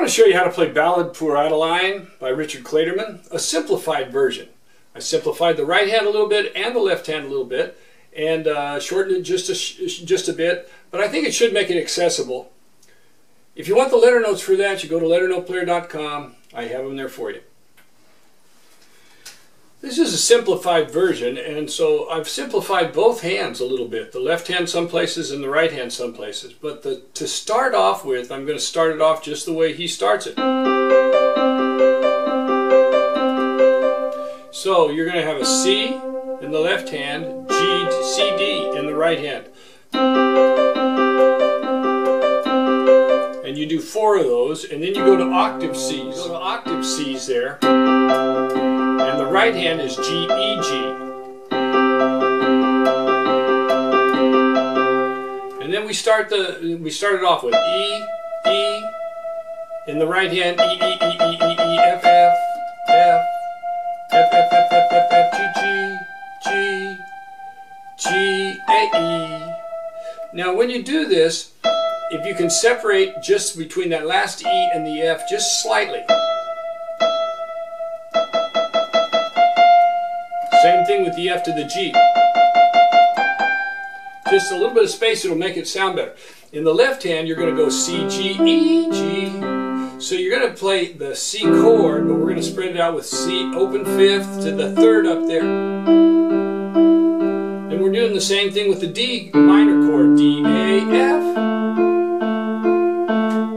want to show you how to play Ballade pour Adeline by Richard Clayderman, a simplified version. I simplified the right hand a little bit and the left hand a little bit, and shortened it just a bit, but I think it should make it accessible. If you want the letter notes for that, you go to LetterNotePlayer.com. I have them there for you. This is a simplified version, and so I've simplified both hands a little bit. The left hand some places and the right hand some places. But to start off with, I'm going to start it off just the way he starts it. So you're going to have a C in the left hand, G, C, D in the right hand. And you do 4 of those, and then you go to octave Cs. You go to octave Cs there. And the right hand is G, E, G. And then we start it off with E, E, in the right hand, E, E, E, E, E, E, F, F, F, F, F, F, F, F, F, G, G, G, G, A, E. Now when you do this, if you can separate just between that last E and the F just slightly. Same thing with the F to the G. Just a little bit of space, it'll make it sound better. In the left hand, you're going to go C, G, E, G. So you're going to play the C chord, but we're going to spread it out with C, open 5th to the 3rd up there. And we're doing the same thing with the D minor chord, D, A, F.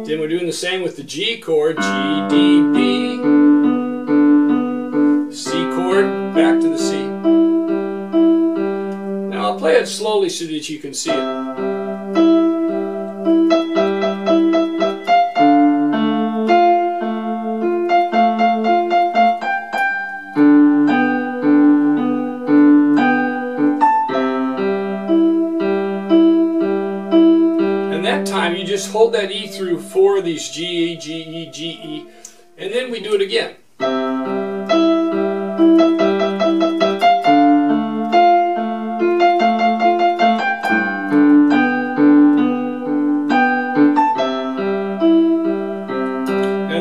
Then we're doing the same with the G chord, G, D, B. C chord, back to the C. Now I'll play it slowly so that you can see it. And that time you just hold that E through 4 of these G, E, G, E, G, E, and then we do it again.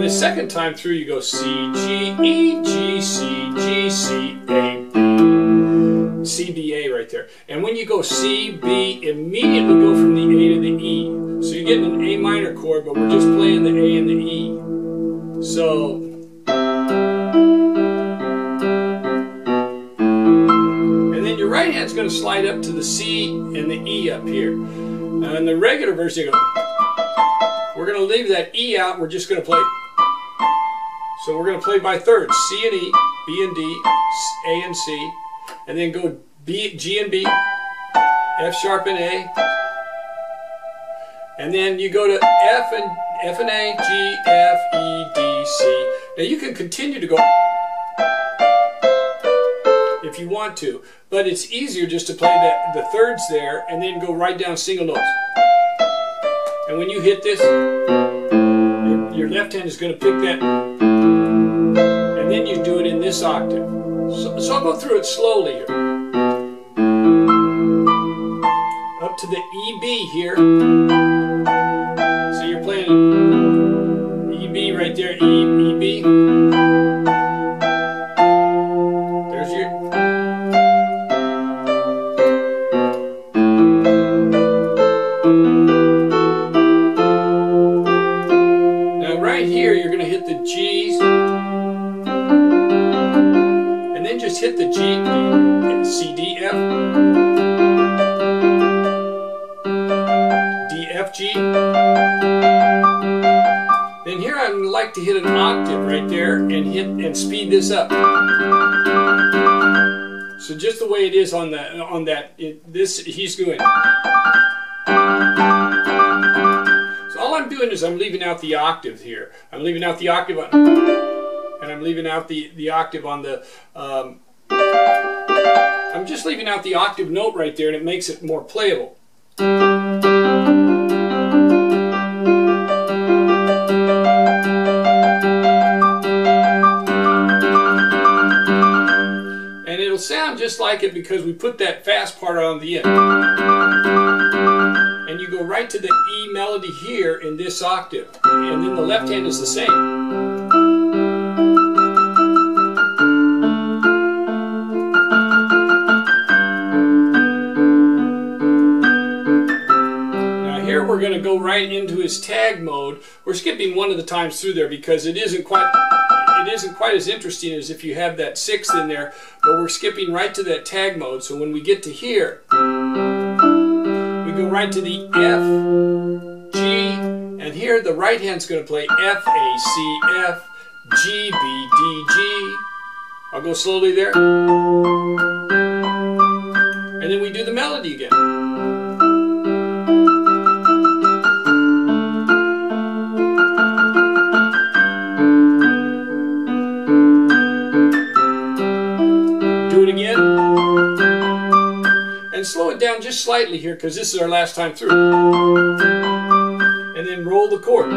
The second time through you go C, G, E, G, C, G, C, A, B. C, B, A right there. And when you go C, B, immediately go from the A to the E. So you're getting an A minor chord, but we're just playing the A and the E. So, and then your right hand's going to slide up to the C and the E up here. Now in the regular version, you go, we're going to leave that E out, we're just going to play. So we're going to play by thirds, C and E, B and D, A and C, and then go B, G and B, F sharp and A, and then you go to F and A, G, F, E, D, C. Now you can continue to go if you want to, but it's easier just to play the thirds there and then go right down single notes. And when you hit this, your left hand is going to pick that, and then you do it in this octave. So I'll go through it slowly here. Up to the E, B here. So you're playing E, B right there, E, E, B. There's your... Here you're going to hit the G's and then just hit the G, C, D, F, D, F, G. Then here I would like to hit an octave right there and speed this up. So just the way it is on this he's doing. All I'm doing is I'm leaving out the octave here. I'm leaving out the octave on, and I'm leaving out the octave on the, I'm just leaving out the octave note right there, and it makes it more playable. And it'll sound just like it because we put that fast part on the end. and you go right to the E melody here in this octave. And then the left hand is the same. We're going to go right into his tag mode. We're skipping one of the times through there because it isn't quite as interesting as if you have that sixth in there, but we're skipping right to that tag mode. So when we get to here, we go right to the F, G, and here the right hand's going to play F, A, C, F, G, B, D, G. I'll go slowly there. And then we do the melody again. And slow it down just slightly here because this is our last time through. And then roll the chord.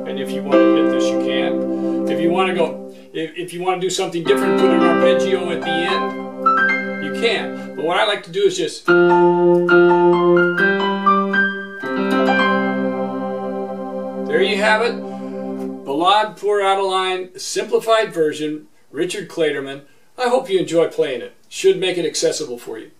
And if you want to hit this, you can. If you want to go, if you want to do something different, put an arpeggio at the end, you can. But what I like to do is just. There you have it. Ballade pour Adeline, simplified version, Richard Clayderman. I hope you enjoy playing it. Should make it accessible for you.